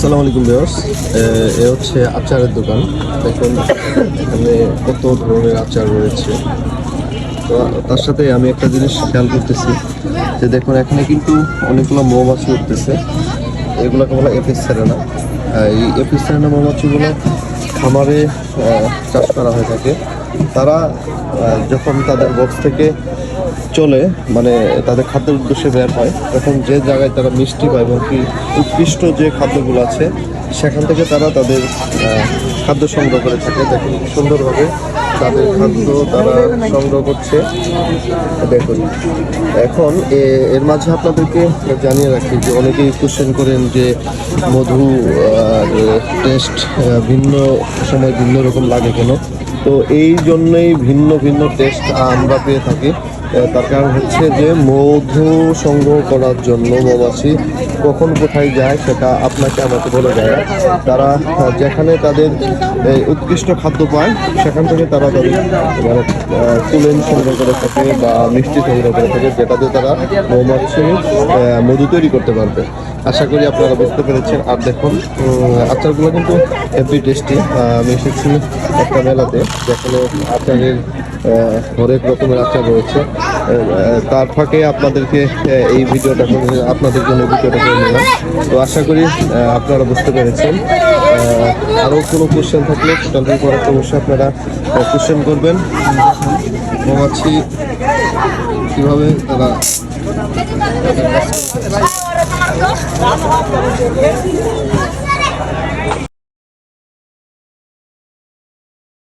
আসসালামু আলাইকুম ভিউয়ার্স, এ হচ্ছে আচারের দোকান। দেখুন এখানে কত ধরনের আচার রয়েছে। তো তার সাথে আমি একটা জিনিস খেয়াল করতেছি যে দেখুন এখানে কিন্তু অনেকগুলো মৌমাছি উঠতেছে। এগুলোকে বলা এপিস সেরেনা। এই এপিস সেরেনা মৌমাছিগুলো খামারে চাষ করা হয়ে থাকে। তারা যখন তাদের বক্স থেকে চলে মানে তাদের খাদ্যের উদ্দেশ্যে বের হয়, তখন যে জায়গায় তারা মিষ্টি পায় এবং কি উৎকৃষ্ট যে খাদ্যগুলো আছে সেখান থেকে তারা তাদের খাদ্য সংগ্রহ করে থাকে। দেখুন সুন্দরভাবে তাদের খাদ্য তারা সংগ্রহ করছে। দেখুন এখন এর মাঝে আপনাদেরকে জানিয়ে রাখি যে অনেকেই কোশ্চেন করেন যে মধু টেস্ট ভিন্ন সময় ভিন্ন রকম লাগে কেন। তো এই জন্যই ভিন্ন ভিন্ন টেস্ট আমরা পেয়ে থাকি। তার কারণ হচ্ছে যে মধু সংগ্রহ করার জন্য মৌমাছি কখন কোথায় যায় সেটা আপনাকে আমাকে বলে দেয়। তারা যেখানে তাদের উৎকৃষ্ট খাদ্য পায় সেখান থেকে তারা তাদের মানে কুলেন সংগ্রহ করে থাকে বা মিষ্টি সংগ্রহ করে থাকে, যেটাতে তারা মৌমাছি মধু তৈরি করতে পারবে। আশা করি আপনারা বুঝতে পেরেছেন। আর দেখুন আচারগুলো কিন্তু হেভি টেস্টি। আমি এসেছি একটা মেলাতে যেখানে আচারের হরেক রকমের আচার রয়েছে। তার ফাঁকে আপনাদেরকে এই ভিডিওটা আপনাদের জন্য ভিডিওটা করে নিলাম। তো আশা করি আপনারা বুঝতে পেরেছেন। আরও কোনো কোশ্চেন থাকলে টোটাল পর অবশ্যই আপনারা কোশ্চেন করবেন। মৌমাছি কীভাবে তারা